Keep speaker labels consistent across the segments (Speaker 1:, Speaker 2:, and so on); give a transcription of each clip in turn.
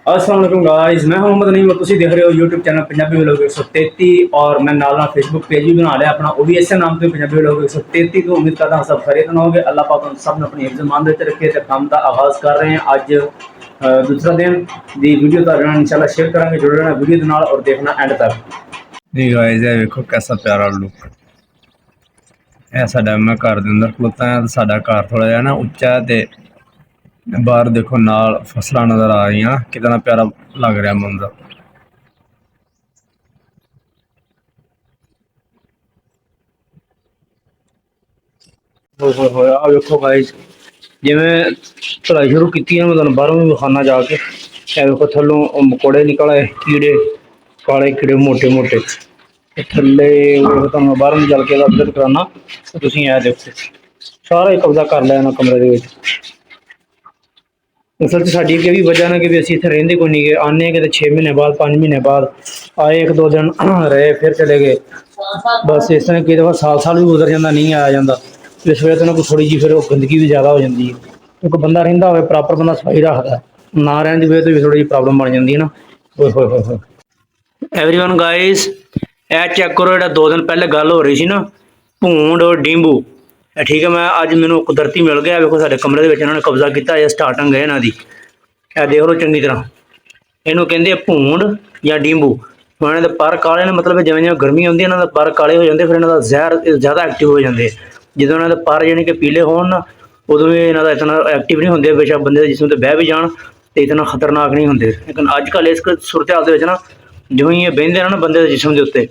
Speaker 1: अस्सलाम वालेकुम गाइस, मैं हूं मोहम्मद नईम और तुम देख रहे हो यूट्यूब चैनल पंजाबी व्लॉग 133 और मैं नाल फेसबुक पेज भी बना लिया अपना, वो भी इस नाम से पंजाबी व्लॉग 133। तो उम्मीद करता हूं सब खैरियत में होगे। अल्लाह पाक सब ने अपनी हिफ्ज़ मान में रखे तो काम का आगाज़ कर रहे हैं। अज दूसरा दिन दी वीडियो तो इंशाल्लाह शेयर करेंगे। जुड़े रहना वीडियो के नाल और देखना एंड तक। जी गाइस, ये देखो कैसा प्यारा लुक है साडा। मैं घर के अंदर खलोता है तो साडा घर थोड़ा जिहा ना उच्चा है ते बाहर देखो नाल फसलां नज़र आ रही हैं। कितना प्यारा लग रहा मंजर। होए आ देखो गाइस, जिवें पढ़ाई शुरू की है मैं तुहानूं बाहरों भी विखाना जाके। ए देखो थल्लों मकोड़े निकल आए, कीड़े काले कीड़े मोटे मोटे थल्ले। तुहानूं बाहरों चल के विजिट कराना तो तुसीं ए देखो सारा ही कब्जा कर लिया इन्हां कमरे दे विच। असल साड़ी ये भी वजह ना कि भी असीं इत्थे रहिंदे कोई नहीं गे, आने कि 6 महीने बाद 5 महीने बाद आए, 1-2 दिन रहे फिर चले गए। बस इस तरह कई दफ़ा साल साल भी गुजर जाता, नहीं आया जाता। इस वजह तो कोई थोड़ी जी फिर गंदगी भी ज़्यादा हो जाती है क्योंकि बंदा रहिंदा होवे प्रॉपर बंदा सफाई रखता है, ना रहने की वजह तो भी थोड़ी जी प्रॉब्लम बन जाती है ना। होए होए होए होए एवरीवन गाइस, ए चेक करो जो 2 दिन पहले गल हो रही थी ना भूंड और डिंबू, ठीक है। मैं अज मैनू कुदरती मिल गया। देखो साडे कमरे दे विच इन्होंने कब्जा किया है। स्टार्टिंग है इन्हां दी, ए देख लो चंगी तरह। इनू कहते भूंड या डिंबू। हुण इन्हां दे पर काले ने, मतलब जिवें जिवें गर्मी आउंदी इन्हां दे पर काले हो जाते, फिर इन्हां दा जहर ज़्यादा एक्टिव हो जाते। जो इन्हां दे पर जानी कि पीले होण ना उदों भी इन्हां दा इतना एक्टिव नहीं होंदे। बेशक बंदे दे जिस्म ते बह भी जाण तो इतना खतरनाक नहीं होंदे। लेकिन अजकल इस सूरत हाल दे विच ना जिवें ही बहिंदे ना बंदे दे जिस्म दे उत्ते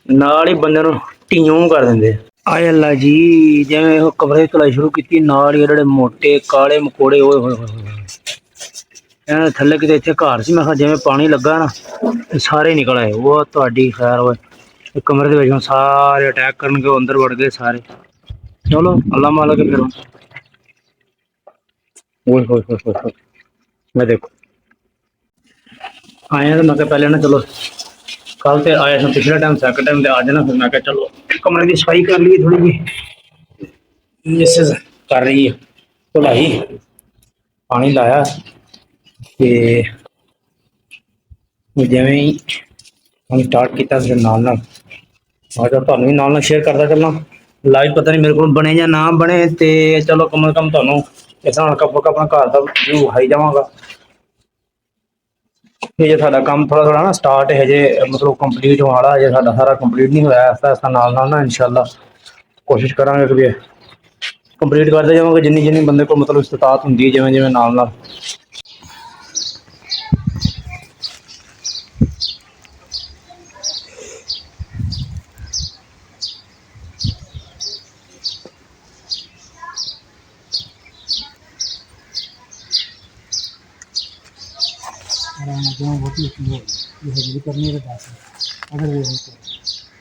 Speaker 1: नाल ही बंदे नूं ढियूं कर दिंदे। आए अल्लाह जी, जिवें कमरे चलाई शुरू की नाल ही जेहड़े मोटे काले मकोड़े ओए होए होए इन्हां दे थल्ले किते इत्थे घर सी, मैं जिवें पानी लगा ना सारे निकल आए। वो तुहाडी खैर होए कमरे दे विच हुण सारे अटैक करनगे, वो अंदर वड़ गए सारे। चलो अल्लाह मालक है फिर। ओए होए होए होए होए, मैं देखो आया तो मैं पहले ना चलो कल तो आया था पिछले टाइम सैकंड टाइम, अज ना फिर मैं चलो कमरे की सफाई कर ली थोड़ी जी। मिसेज कर रही है धुलाई, पानी लाया ते जिवें ही हम स्टार्ट किया फिर नाल नाल मैं तुहानूं भी नाल नाल शेयर करता चलना। लाइव पता नहीं मेरे को बने या ना बने, तो चलो कम से कम तुहानूं इस तरह हल्का फुल्का अपना घर का व्यू विखाई जावांगा। ये साडा काम थोड़ा थोड़ा ना स्टार्ट है जे, मतलब कंप्लीट होने वाला है, साडा सारा कंप्लीट नहीं होया। आस्ता आस्ता नाल नाल ना इंशाअल्लाह कोशिश करांगे कि कंप्लीट करते जावांगे जिन्नी जिन्नी बंदे को मतलब इस्तात हुंदी है, जिवें जिवें नाल नाल।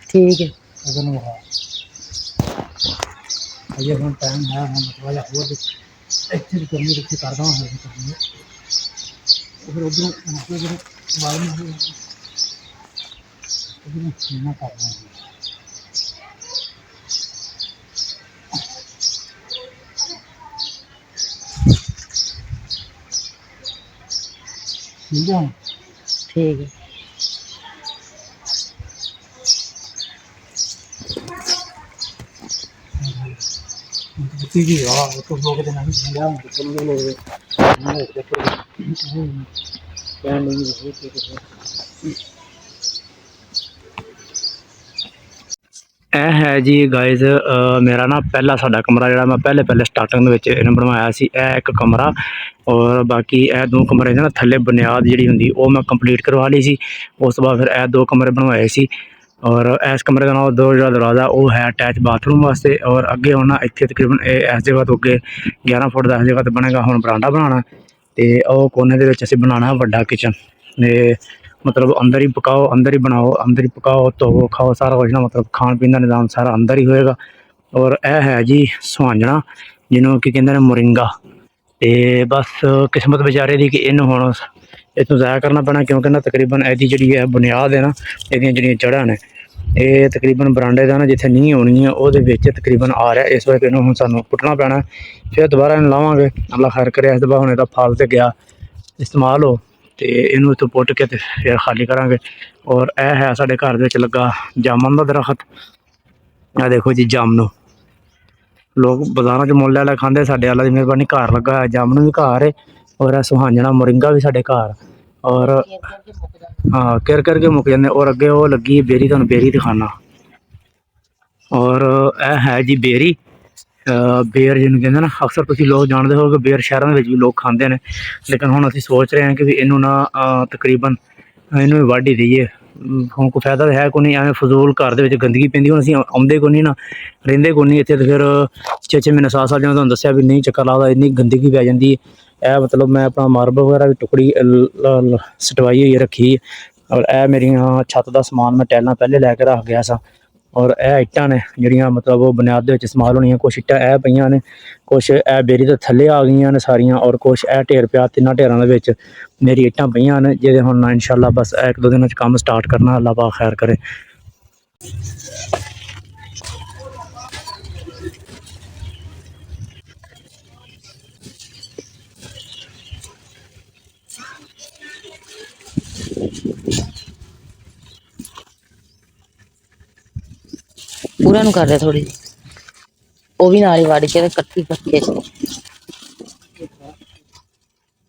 Speaker 1: ठीक है अजय हम टाइम है हम थोड़ा जिहा होर इत्थे भी करनी इत्थे कर देवां करनी फिर उधरों बाद में उधरों कर देवां। ठीक है ठीक है। तो लोग ਇਹ है जी गाइज मेरा ना पहला साडा कमरा जो मैं पहले पहले स्टार्टिंग इन्हें बनवाया सी। एक कमरा और बाकी ए 2 कमरे ना थल्ले बुनियाद जी होंगी वो मैं कंप्लीट करवा ली सी। उस तो बाद फिर ए 2 कमरे बनवाए सी और इस कमरे का नाम 2 जो दरवाज़ा वो है अटैच बाथरूम वास्ते। और अगे होना इतने तकरीबन इस जगह तो अगे 11 फुट का इस जगह तो बनेगा हुण बरांडा बनाना तो कोने के असीं बनाना वड्डा किचन। मतलब अंदर ही पकाओ अंदर ही बनाओ अंदर ही पकाओ धोवो खाओ सारा कुछ ना, मतलब खाण पीन का निज़ाम सारा अंदर ही होएगा। और यह है जी सुहांजना जिन्होंने कि कहते हैं मोरिंगा। तो बस किस्मत बेचारे की कि इन्हूं हुण इतों ज़ाया करना पैना क्योंकि ना तकरीबन यदी जी है बुनियाद है ना यदियाँ जड़ियाँ जड़ां ने ये तकरीबन बरांडे का ना जिथे नींह होनी है वो तकरीबन आ रहा है। इस वजह इन्हों हुण सानूं पुट्टना पैना फिर दोबारा इन्हूं लावांगे। अल्लाह खैर करे इस दफा हुण इहदा फल तो गया इस्तेमाल हो ਤੇ ਇਹਨੂੰ ਇੱਥੋਂ ਪੁੱਟ ਕੇ ਤੇ ਫਿਰ ਖਾਲੀ ਕਰਾਂਗੇ। ਔਰ ਇਹ ਹੈ ਸਾਡੇ ਘਰ ਦੇ ਵਿੱਚ ਲੱਗਾ ਜਾਮਨ ਦਾ ਦਰਖਤ। ਇਹ ਦੇਖੋ ਜੀ ਜਾਮਨ, ਲੋਕ ਬਾਜ਼ਾਰਾਂ 'ਚ ਮੁੱਲ ਲੈ ਲੈ ਖਾਂਦੇ, ਸਾਡੇ ਅੱਲਾ ਦੀ ਮਿਹਰਬਾਨੀ ਘਰ ਲੱਗਾ ਹੈ ਜਾਮਨ ਵੀ ਘਰ ਹੈ। ਔਰ ਇਹ ਸੁਹਾਂਜਣਾ ਮੋਰਿੰਗਾ ਵੀ ਸਾਡੇ ਘਰ। ਔਰ ਹਾਂ ਕਿਰ ਕਰਕੇ ਮੁੱਕ ਜਾਂਦੇ। ਔਰ ਅੱਗੇ ਉਹ ਲੱਗੀ ਬੇਰੀ, ਤੁਹਾਨੂੰ ਬੇਰੀ ਦਿਖਾਣਾ। ਔਰ ਇਹ ਹੈ ਜੀ ਬੇਰੀ, ਬੇਰ ਜਿਹਨੂੰ ਕਹਿੰਦੇ ਨਾ, ਅਕਸਰ ਤੁਸੀਂ ਲੋਕ ਜਾਣਦੇ ਹੋ ਕਿ ਬੇਰ ਸ਼ਹਿਰਾਂ ਦੇ ਵਿੱਚ ਵੀ ਲੋਕ ਖਾਂਦੇ ਨੇ। ਲੇਕਿਨ ਹੁਣ ਅਸੀਂ ਸੋਚ ਰਹੇ ਹਾਂ ਕਿ ਵੀ ਇਹਨੂੰ ਨਾ ਤਕਰੀਬਨ ਇਹਨੂੰ ਵੀ ਵੱਢ ਹੀ ਦਈਏ। ਹੁਣ ਕੋਈ ਫਾਇਦਾ ਤਾਂ ਹੈ ਕੋਈ ਨਹੀਂ, ਐਵੇਂ ਫਜ਼ੂਲ ਘਰ ਦੇ ਵਿੱਚ ਗੰਦਗੀ ਪੈਂਦੀ। ਹੁਣ ਅਸੀਂ ਆਉਂਦੇ ਕੋਈ ਨਹੀਂ ਨਾ, ਰਹਿੰਦੇ ਕੋਈ ਨਹੀਂ ਇੱਥੇ, ਤਾਂ ਫਿਰ 6-6 ਮਹੀਨੇ 7 ਸਾਲ ਜਿਵੇਂ ਤੁਹਾਨੂੰ ਦੱਸਿਆ ਵੀ ਨਹੀਂ ਚੱਕਰ ਲੱਗਦਾ, ਇੰਨੀ ਗੰਦਗੀ ਪੈ ਜਾਂਦੀ ਹੈ। ਇਹ ਮਤਲਬ ਮੈਂ ਆਪਣਾ ਮਾਰਬਲ ਵਗੈਰਾ ਵੀ ਟੁਕੜੀ ਸਟਵਾਈ ਹੋਈ ਰੱਖੀ। ਔਰ ਇਹ ਮੇਰੀਆਂ ਛੱਤ ਦਾ ਸਮਾਨ ਮੈਂ ਟੈਲਾਂ ਪਹਿਲੇ ਲੈ ਕੇ ਰੱਖ ਗਿਆ ਸਾਂ। ਔਰ ਇਹ ਇੱਟਾਂ ਨੇ ਜਿਹੜੀਆਂ ਮਤਲਬ ਉਹ ਬੁਨਿਆਦ ਦੇ ਵਿੱਚ ਇਸਤੇਮਾਲ ਹੋਣੀਆਂ। ਕੁਛ ਇੱਟਾਂ ਇਹ ਪਈਆਂ ਨੇ, ਕੁਛ ਇਹ ਬੇਰੀ ਦੇ ਥੱਲੇ ਆ ਗਈਆਂ ਨੇ ਸਾਰੀਆਂ, ਔਰ ਕੁਛ ਇਹ ਢੇਰ ਪਿਆ, ਤਿੰਨਾਂ ਢੇਰਾਂ ਦੇ ਵਿੱਚ ਮੇਰੀ ਇੱਟਾਂ ਪਈਆਂ ਨੇ, ਜਿਹਦੇ ਹੁਣ ਇਨਸ਼ਾਅੱਲਾ ਬਸ 1-2 ਦਿਨਾਂ 'ਚ ਕੰਮ ਸਟਾਰਟ ਕਰਨਾ। ਅੱਲਾ ਪਾਕ ਖੈਰ ਕਰੇ।
Speaker 2: पूरा नु कर दे थोड़ी, वो भी नाली वाड़ी के कट्टी कट्टी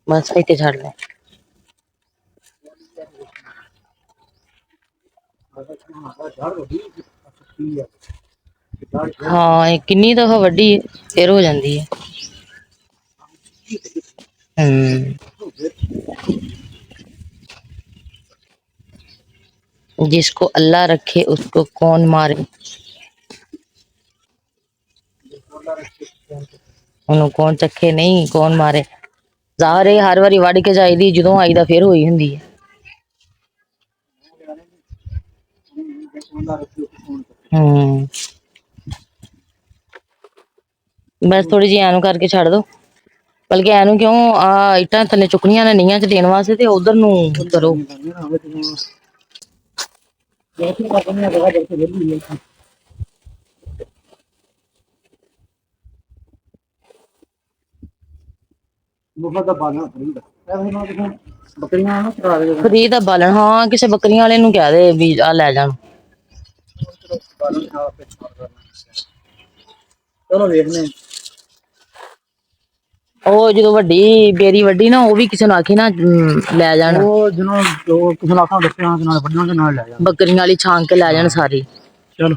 Speaker 2: बस इतने छाड़ ले। हाँ किन्नी दफा वड्डी फिर हो जाती है। जिसको अल्लाह रखे उसको कौन मारे, ਉਹਨੂੰ कौन चखे नहीं कौन मारे। ਜ਼ਾਹਰ है हर वारी वड़ के जाईदी, ਜਦੋਂ ਆਈਦਾ फिर ਹੋਈ ਹੁੰਦੀ है। बस थोड़ी जी एनू करके छड़ दो, बल्कि एनू क्यों आ इट्टां थल्ले चुकनियां ने नीआं च देने वास्ते, ते उधर नु करो। फ्री दा बालन, हाँ किसी बकरियां वाले नु कह दे भी आ ले जान।
Speaker 1: चलो देखने
Speaker 2: ਉਹ ਜਦੋਂ ਵੱਡੀ ਬੇਰੀ ਵੱਡੀ ਨਾ, ਉਹ ਵੀ ਕਿਸੇ ਨੂੰ ਆਖੀ ਨਾ ਲੈ ਜਾਣ,
Speaker 1: ਉਹ ਜਿਹਨੂੰ ਕਿਸੇ ਨੂੰ ਆਖਾਂ ਦੱਸਿਆ ਕਿ ਨਾਲ ਵੱਢਣ ਦੇ ਨਾਲ ਲੈ ਜਾ,
Speaker 2: ਬੱਕਰੀਆਂ ਵਾਲੀ ਛਾਂਗ ਕੇ ਲੈ ਜਾਣ ਸਾਰੀ।
Speaker 1: ਚਲੋ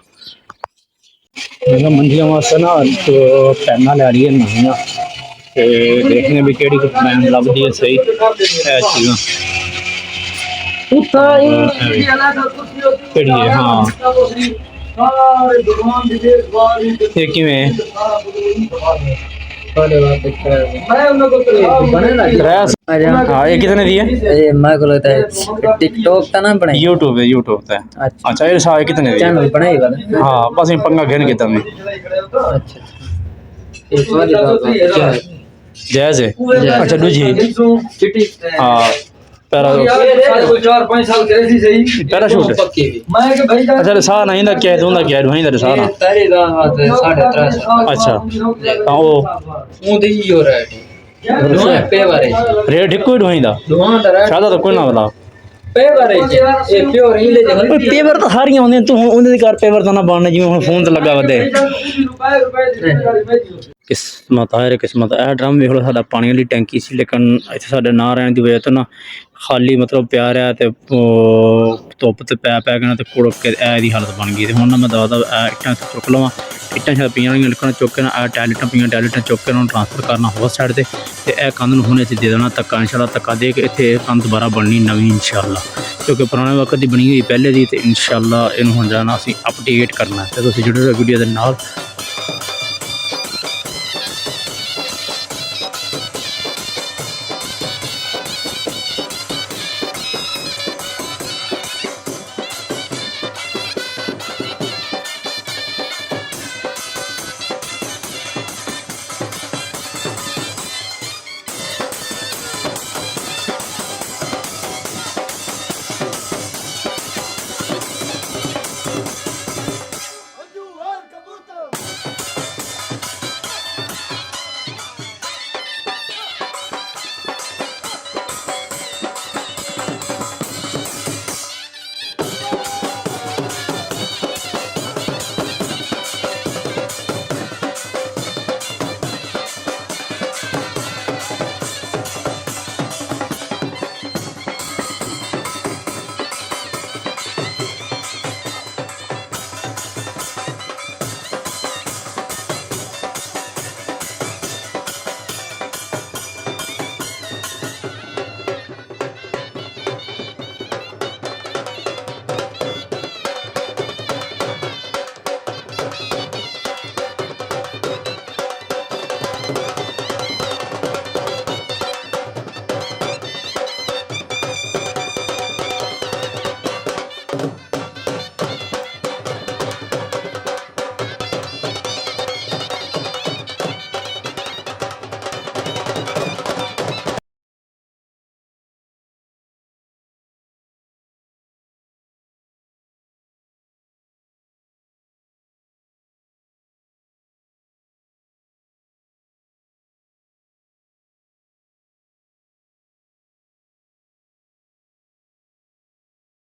Speaker 1: मैं मंजिया वास्ते ना पैना लै रही है नवियां, ते देखने भी केड़ी पैन लभदी है सही है चीज़ां केड़ी है। हाँ ये किवें हाँ ये कितने दी है?
Speaker 3: मैं को लगता है टिकटॉक का नाम बनाई,
Speaker 1: यूट्यूब है, यूट्यूब है। अच्छा ये सारे कितने दी है?
Speaker 3: चैनल बनाई वाला।
Speaker 1: हाँ बस ये पंगा घेन के तमें
Speaker 3: अच्छा एक बार
Speaker 1: जायज़ है। अच्छा दूजी हाँ पैराशूट अच्छा साह नहीं ना क्या दूंगा क्या वहीं दे साह ना। अच्छा हाँ वो रेट एक कोई वहीं दा शायद तो कोई ना बता पेवर तो सारियां होंदियां तू उन्हें घर पेवर तो ना बनने जिवें हुण फोन ते लगा वदे किस्मत है किस्मत है। ड्रम वेख लो साडा पानी वाली टैंकी सी, लेकिन इत्थे साडे ना रहने की वजह तो ना खाली मतलब पिया रहा ते धुप्प ते पै पै के ना ते कुड़क के दी हालत बन गई। हुण ना मैं दवा इट्टां चुक लवां, इट्टां शायद पियां होणगियां लिखण चुक के ना टैलेटां पियां टैलेटां चुक के उन्होंने ट्रांसफर करना होर साइड ते कंध नूं हुणे दे देना धक्का इंशाअल्लाह, धक्का दे के इत्थे कंध दोबारा बननी नवीं इंशाअल्लाह, क्योंकि पुराने वक्त की बनी हुई पहले दी ते इंशाअल्लाह इहनूं हुण जाना असीं अपडेट करना है। ते तुसीं जुड़े रहो वीडियो दे नाल।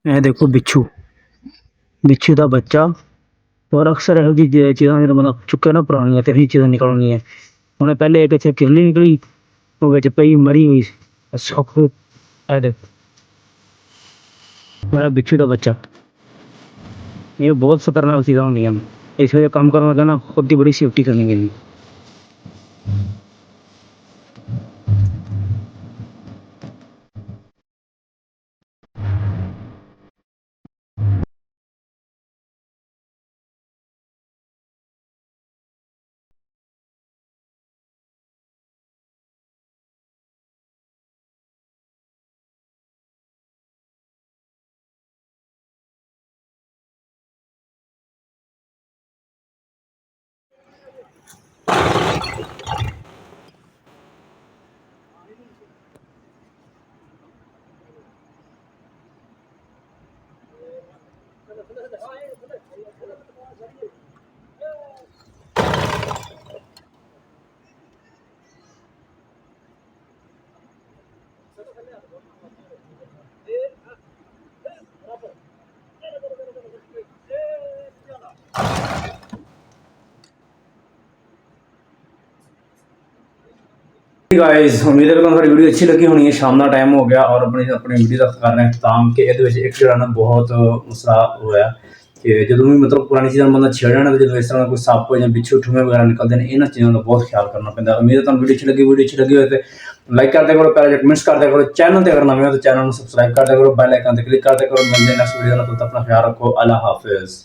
Speaker 1: ਇਹ ਦੇਖੋ ਬਿੱਛੂ, ਬਿੱਛੂ ਦਾ ਬੱਚਾ। ਔਰ ਅਕਸਰ ਇਹੋ ਜਿਹੀ ਚੀਜ਼ਾਂ ਜਦੋਂ ਬੰਦਾ ਚੁੱਕੇ ਨਾ ਪੁਰਾਣੀਆਂ ਤੇ ਇਹੋ ਚੀਜ਼ਾਂ ਨਿਕਲਣਗੀਆਂ। ਹੁਣ ਪਹਿਲੇ ਇੱਕ ਇੱਥੇ ਕਿਰਲੀ ਨਿਕਲੀ, ਉਹ ਵਿੱਚ ਪਈ ਮਰੀ ਹੋਈ ਸੁੱਕ। ਇਹ ਦੇਖੋ ਮੇਰਾ ਬਿੱਛੂ ਦਾ ਬੱਚਾ। ਇਹ ਬਹੁਤ ਖਤਰਨਾਕ ਚੀਜ਼ਾਂ ਹੁੰਦੀਆਂ, ਇਸ ਵੇਲੇ ਕੰਮ ਕਰਨ ਲੱਗਾ ਨਾ ਖੁਦ ਦੀ ਬੜੀ ਸੇਫਟੀ ਕਰਨੀ ਪੈਂਦੀ। गाइस उम्मीद है कि तुम्हारी वीडियो अच्छी लगी होनी है। शाम का टाइम हो गया और अपनी वीडियो का कर रहे हैं खत्म कि ये एक जो ना बहुत मसला होया कि जो भी मतलब पुरानी चीज़ों बंदा छेड़े ना, तो जो इस तरह कोई सप या बिच्छू ठुमे वगैरह निकलते हैं, इन्होंने चीज़ों का बहुत ख्याल करना पैंदा। उम्मीद है तुम्हें वीडियो अच्छी लगी हो तो लाइक कर दिया करो, पहले कमेंट्स कर दिया करो, चैनल पर अगर नवे हो तो चैनल को सब्सक्राइब कर दिया करो, बेल आइकन पर क्लिक कर दिया करो। मिलते हैं नेक्स्ट वीडियो में, तो अपना ख्याल रखो। अल्लाह हाफिज़।